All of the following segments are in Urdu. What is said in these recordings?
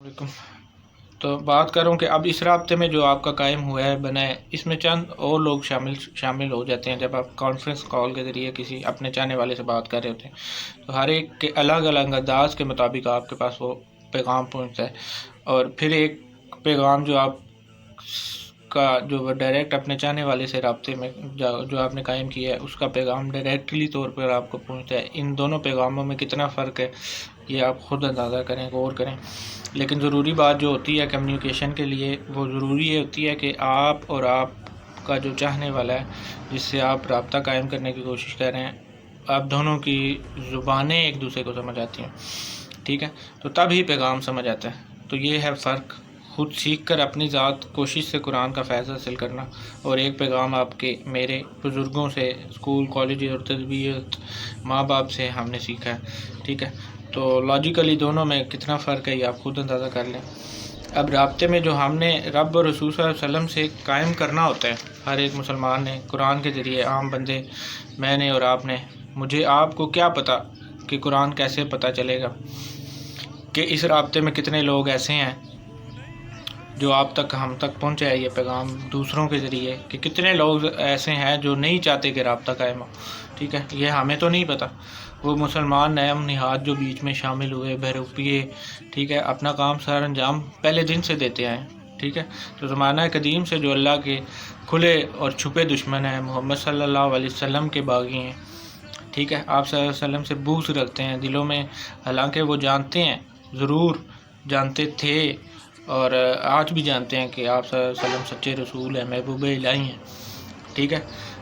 وعلیکم۔ تو بات کروں کہ اب اس رابطے میں جو آپ کا قائم ہوا ہے بنا ہے، اس میں چند اور لوگ شامل ہو جاتے ہیں جب آپ کانفرنس کال کے ذریعے کسی اپنے چاہنے والے سے بات کر رہے ہوتے ہیں، تو ہر ایک کے الگ الگ انداز کے مطابق آپ کے پاس وہ پیغام پہنچتا ہے، اور پھر ایک پیغام جو آپ کا جو ڈائریکٹ اپنے چاہنے والے سے رابطے میں جو آپ نے قائم کیا ہے اس کا پیغام ڈائریکٹلی طور پر آپ کو پہنچتا ہے۔ ان دونوں پیغاموں میں کتنا فرق ہے یہ آپ خود اندازہ کریں، غور کریں۔ لیکن ضروری بات جو ہوتی ہے کمیونیکیشن کے لیے، وہ ضروری یہ ہوتی ہے کہ آپ اور آپ کا جو چاہنے والا ہے جس سے آپ رابطہ قائم کرنے کی کوشش کر رہے ہیں، آپ دونوں کی زبانیں ایک دوسرے کو سمجھ آتی ہیں، ٹھیک ہے؟ تو تب ہی پیغام سمجھ آتا ہے۔ تو یہ ہے فرق، خود سیکھ کر اپنی ذات کوشش سے قرآن کا فیض حاصل کرنا، اور ایک پیغام آپ کے میرے بزرگوں سے، اسکول کالج اور تربیت ماں باپ سے ہم نے سیکھا ہے، ٹھیک ہے؟ تو لاجیکلی دونوں میں کتنا فرق ہے یہ آپ خود اندازہ کر لیں۔ اب رابطے میں جو ہم نے رب اور رسول صلی اللہ علیہ وسلم سے قائم کرنا ہوتا ہے، ہر ایک مسلمان نے قرآن کے ذریعے، عام بندے، میں نے اور آپ نے، مجھے آپ کو کیا پتہ کہ قرآن کیسے پتہ چلے گا کہ اس رابطے میں کتنے لوگ ایسے ہیں جو آپ تک، ہم تک پہنچا ہے یہ پیغام دوسروں کے ذریعے، کہ کتنے لوگ ایسے ہیں جو نہیں چاہتے کہ رابطہ قائم ہو، ٹھیک ہے؟ یہ ہمیں تو نہیں پتہ۔ وہ مسلمان نیم نہاد جو بیچ میں شامل ہوئے، بہروپیے، ٹھیک ہے، اپنا کام سر انجام پہلے دن سے دیتے آئے، ٹھیک ہے؟ تو زمانہ قدیم سے جو اللہ کے کھلے اور چھپے دشمن ہیں، محمد صلی اللہ علیہ وسلم کے باغی ہیں، ٹھیک ہے، آپ صلی اللہ علیہ وسلم سے بغض رکھتے ہیں دلوں میں، حالانکہ وہ جانتے ہیں، ضرور جانتے تھے اور آج بھی جانتے ہیں کہ آپ صلی اللہ علیہ وسلم سچے رسول ہیں، محبوب الہی ہیں، ٹھیک ہے،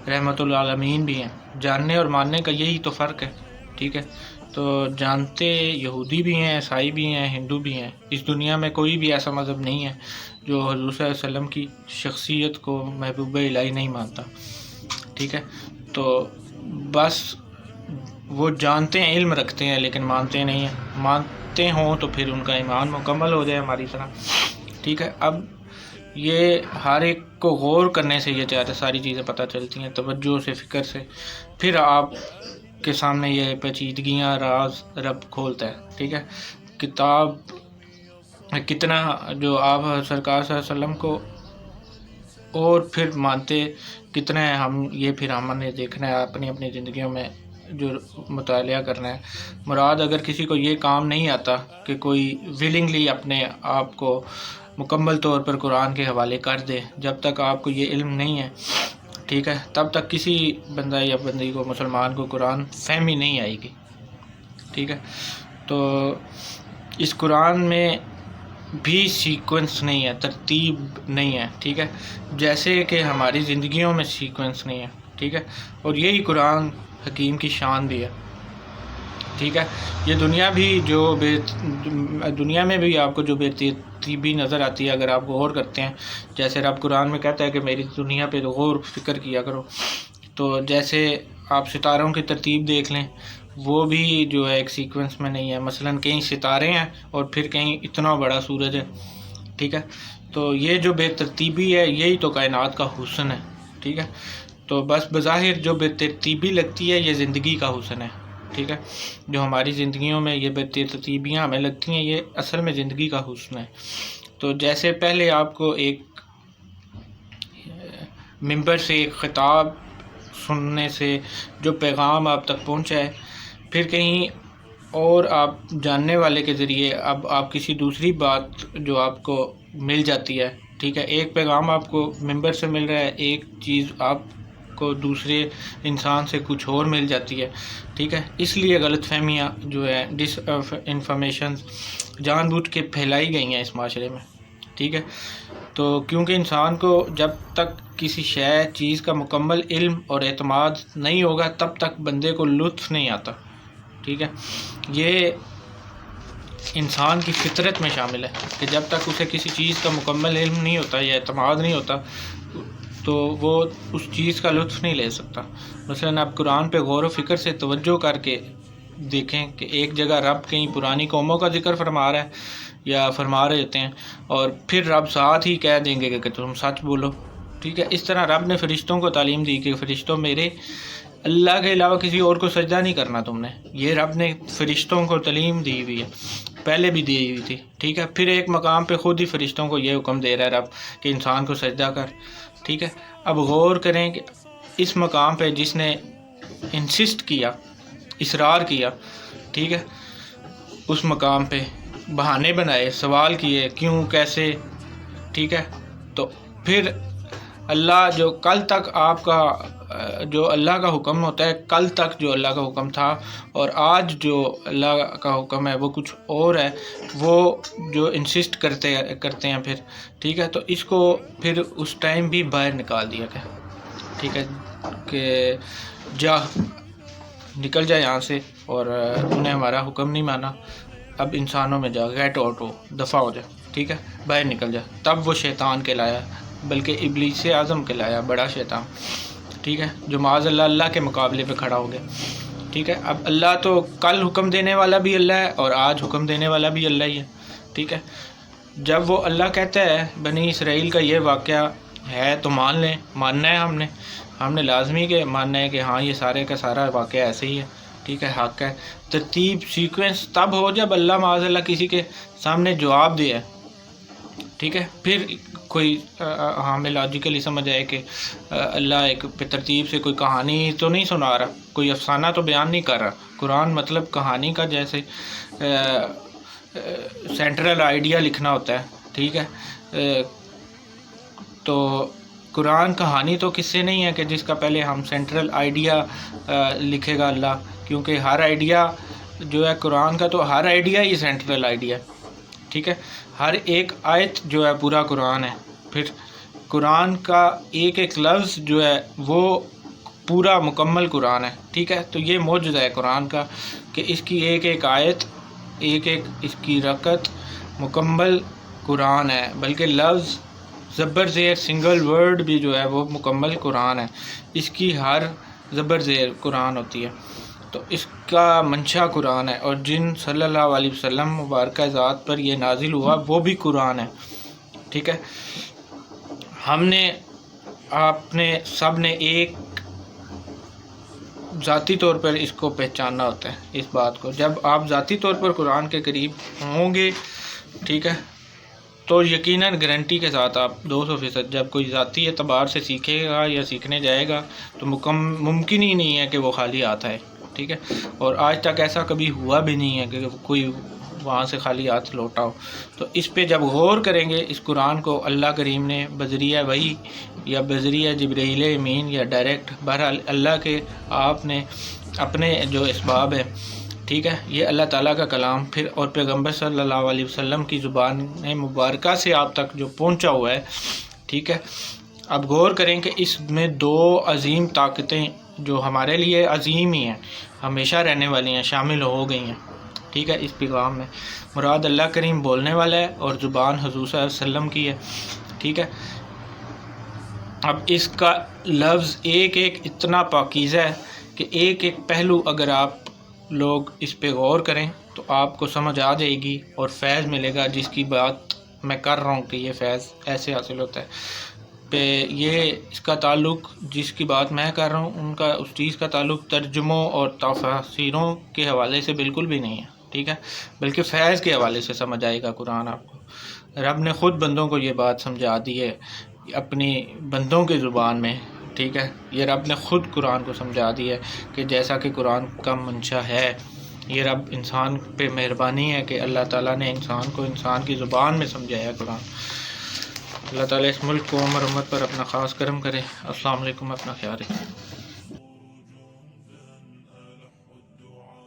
رحمت العالمین بھی ہیں۔ جاننے اور ماننے کا یہی تو فرق ہے، ٹھیک ہے؟ تو جانتے یہودی بھی ہیں، عیسائی بھی ہیں، ہندو بھی ہیں، اس دنیا میں کوئی بھی ایسا مذہب نہیں ہے جو حضور صلی اللہ علیہ وسلم کی شخصیت کو محبوب الہی نہیں مانتا، ٹھیک ہے؟ تو بس وہ جانتے ہیں، علم رکھتے ہیں، لیکن مانتے نہیں ہیں۔ مانتے ہوں تو پھر ان کا ایمان مکمل ہو جائے ہماری طرح، ٹھیک ہے؟ اب یہ ہر ایک کو غور کرنے سے یہ ساری چیزیں پتہ چلتی ہیں، توجہ سے، فکر سے، پھر آپ کے سامنے یہ پیچیدگیاں راز رب کھولتا ہے، ٹھیک ہے؟ کتاب کتنا جو آپ سرکار صلی اللہ علیہ وسلم کو اور پھر مانتے کتنا ہے ہم، یہ پھر ہم نے دیکھنا ہے اپنی اپنی زندگیوں میں جو مطالعہ کرنا ہے۔ مراد اگر کسی کو یہ کام نہیں آتا کہ کوئی ولنگلی اپنے آپ کو مکمل طور پر قرآن کے حوالے کر دے، جب تک آپ کو یہ علم نہیں ہے، ٹھیک ہے، تب تک کسی بندہ یا بندی کو، مسلمان کو، قرآن فہمی نہیں آئے گی، ٹھیک ہے؟ تو اس قرآن میں بھی سیکوینس نہیں ہے، ترتیب نہیں ہے، ٹھیک ہے، جیسے کہ ہماری زندگیوں میں سیکوینس نہیں ہے، ٹھیک ہے؟ اور یہی قرآن حکیم کی شان بھی ہے، ٹھیک ہے؟ یہ دنیا میں بھی آپ کو جو بے ترتیبی نظر آتی ہے، اگر آپ غور کرتے ہیں، جیسے رب قرآن میں کہتا ہے کہ میری دنیا پہ غور فکر کیا کرو، تو جیسے آپ ستاروں کی ترتیب دیکھ لیں، وہ بھی جو ہے ایک سیکوینس میں نہیں ہے۔ مثلاً کہیں ستارے ہیں اور پھر کہیں اتنا بڑا سورج ہے، ٹھیک ہے؟ تو یہ جو بے ترتیبی ہے، یہی تو کائنات کا حسن ہے، ٹھیک ہے؟ تو بس بظاہر جو بے ترتیبی لگتی ہے یہ زندگی کا حسن ہے، ٹھیک ہے؟ جو ہماری زندگیوں میں یہ بے ترتیبیاں ہمیں لگتی ہیں، یہ اصل میں زندگی کا حسن ہے۔ تو جیسے پہلے آپ کو ایک ممبر سے ایک خطاب سننے سے جو پیغام آپ تک پہنچا ہے، پھر کہیں اور آپ جاننے والے کے ذریعے اب آپ کسی دوسری بات جو آپ کو مل جاتی ہے، ٹھیک ہے؟ ایک پیغام آپ کو ممبر سے مل رہا ہے، ایک چیز آپ کو دوسرے انسان سے کچھ اور مل جاتی ہے، ٹھیک ہے؟ اس لیے غلط فہمیاں جو ہے، ڈس انفارمیشن جان بوجھ کے پھیلائی گئی ہیں اس معاشرے میں، ٹھیک ہے؟ تو کیونکہ انسان کو جب تک کسی چیز کا مکمل علم اور اعتماد نہیں ہوگا، تب تک بندے کو لطف نہیں آتا، ٹھیک ہے؟ یہ انسان کی فطرت میں شامل ہے کہ جب تک اسے کسی چیز کا مکمل علم نہیں ہوتا یا اعتماد نہیں ہوتا تو وہ اس چیز کا لطف نہیں لے سکتا۔ مثلاً آپ قرآن پہ غور و فکر سے توجہ کر کے دیکھیں کہ ایک جگہ رب کہیں پرانی قوموں کا ذکر فرما رہا ہے یا فرما رہے ہوتے ہیں، اور پھر رب ساتھ ہی کہہ دیں گے کہ تم سچ بولو، ٹھیک ہے؟ اس طرح رب نے فرشتوں کو تعلیم دی کہ فرشتوں، میرے اللہ کے علاوہ کسی اور کو سجدہ نہیں کرنا تم نے. یہ رب نے فرشتوں کو تعلیم دی ہوئی ہے، پہلے بھی دی ہوئی تھی. ٹھیک ہے، پھر ایک مقام پہ خود ہی فرشتوں کو یہ حکم دے رہا ہے رب کہ انسان کو سجدہ کر. ٹھیک ہے، اب غور کریں کہ اس مقام پہ جس نے انسسٹ کیا، اصرار کیا، ٹھیک ہے، اس مقام پہ بہانے بنائے، سوال کیے کیوں، کیسے. ٹھیک ہے، تو پھر اللہ جو کل تک آپ کا جو اللہ کا حکم ہوتا ہے، کل تک جو اللہ کا حکم تھا اور آج جو اللہ کا حکم ہے وہ کچھ اور ہے، وہ جو انسسٹ کرتے ہیں پھر. ٹھیک ہے، تو اس کو پھر اس ٹائم بھی باہر نکال دیا گیا. ٹھیک ہے، کہ جا نکل جا یہاں سے، اور انہیں ہمارا حکم نہیں مانا، اب انسانوں میں جا، گیٹ آؤٹ ہو، دفع ہو جا. ٹھیک ہے، باہر نکل جا. تب وہ شیطان کہلایا، بلکہ ابلیس اعظم کہلایا، بڑا شیطان. ٹھیک ہے، جو معاذ اللہ اللہ کے مقابلے پہ کھڑا ہو گیا. ٹھیک ہے، اب اللہ تو کل حکم دینے والا بھی اللہ ہے اور آج حکم دینے والا بھی اللہ ہی ہے. ٹھیک ہے، جب وہ اللہ کہتا ہے بنی اسرائیل کا یہ واقعہ ہے تو مان لیں، ماننا ہے ہم نے لازمی کہ ماننا ہے کہ ہاں یہ سارے کا سارا واقعہ ایسے ہی ہے. ٹھیک ہے، حق ہے. ترتیب سیکوینس تب ہو جب اللہ معاذ اللہ کسی کے سامنے جواب دے. ٹھیک ہے، پھر کوئی ہمیں لاجیکلی سمجھ آئے کہ اللہ ایک ترتیب سے کوئی کہانی تو نہیں سنا رہا، کوئی افسانہ تو بیان نہیں کر رہا. قرآن مطلب کہانی کا جیسے سینٹرل آئیڈیا لکھنا ہوتا ہے. ٹھیک ہے، تو قرآن کہانی تو کس سے نہیں ہے کہ جس کا پہلے ہم سینٹرل آئیڈیا لکھے گا اللہ، کیونکہ ہر آئیڈیا جو ہے قرآن کا، تو ہر آئیڈیا ہی سینٹرل آئیڈیا. ٹھیک ہے، ہر ایک آیت جو ہے پورا قرآن ہے. پھر قرآن کا ایک ایک لفظ جو ہے وہ پورا مکمل قرآن ہے. ٹھیک ہے، تو یہ معجزہ ہے قرآن کا کہ اس کی ایک ایک آیت، ایک ایک اس کی رکعت مکمل قرآن ہے، بلکہ لفظ زبر زیر سنگل ورڈ بھی جو ہے وہ مکمل قرآن ہے. اس کی ہر زبر زیر قرآن ہوتی ہے، تو اس کا منشا قرآن ہے. اور جن صلی اللہ علیہ وسلم مبارکہ ذات پر یہ نازل ہوا وہ بھی قرآن ہے. ٹھیک ہے، ہم نے آپ نے سب نے ایک ذاتی طور پر اس کو پہچاننا ہوتا ہے، اس بات کو. جب آپ ذاتی طور پر قرآن کے قریب ہوں گے، ٹھیک ہے، تو یقیناً گارنٹی کے ساتھ آپ 200% جب کوئی ذاتی اعتبار سے سیکھے گا یا سیکھنے جائے گا تو ممکن ہی نہیں ہے کہ وہ خالی ہاتھ آئے. ٹھیک ہے، اور آج تک ایسا کبھی ہوا بھی نہیں ہے کہ کوئی وہاں سے خالی ہاتھ لوٹا ہو. تو اس پہ جب غور کریں گے، اس قرآن کو اللہ کریم نے بذریعہ وحی یا بذریعہ جبرائیل امین یا ڈائریکٹ، بہرحال اللہ کے آپ نے اپنے جو اسباب ہے، ٹھیک ہے، یہ اللہ تعالیٰ کا کلام پھر اور پیغمبر صلی اللہ علیہ وسلم کی زبان مبارکہ سے آپ تک جو پہنچا ہوا ہے. ٹھیک ہے، اب غور کریں کہ اس میں دو عظیم طاقتیں جو ہمارے لیے عظیم ہی ہیں، ہمیشہ رہنے والی ہیں، شامل ہو گئی ہیں. ٹھیک ہے، اس پیغام میں مراد اللہ کریم بولنے والا ہے اور زبان حضور صلی اللہ علیہ وسلم کی ہے. ٹھیک ہے، اب اس کا لفظ ایک ایک اتنا پاکیزہ ہے کہ ایک ایک پہلو اگر آپ لوگ اس پہ غور کریں تو آپ کو سمجھ آ جائے گی اور فیض ملے گا. جس کی بات میں کر رہا ہوں کہ یہ فیض ایسے حاصل ہوتا ہے پہ یہ اس کا تعلق، جس کی بات میں کر رہا ہوں ان کا اس چیز کا تعلق ترجموں اور تفاسیروں کے حوالے سے بالکل بھی نہیں ہے. ٹھیک ہے، بلکہ فیض کے حوالے سے سمجھ آئے گا قرآن آپ کو. رب نے خود بندوں کو یہ بات سمجھا دی ہے اپنی بندوں کی زبان میں. ٹھیک ہے، یہ رب نے خود قرآن کو سمجھا دی ہے کہ جیسا کہ قرآن کا منشا ہے. یہ رب انسان پہ مہربانی ہے کہ اللہ تعالیٰ نے انسان کو انسان کی زبان میں سمجھایا قرآن. اللہ تعالیٰ اس ملک کو عمر امت پر اپنا خاص کرم کرے. السلام علیکم، اپنا خیال رکھیں.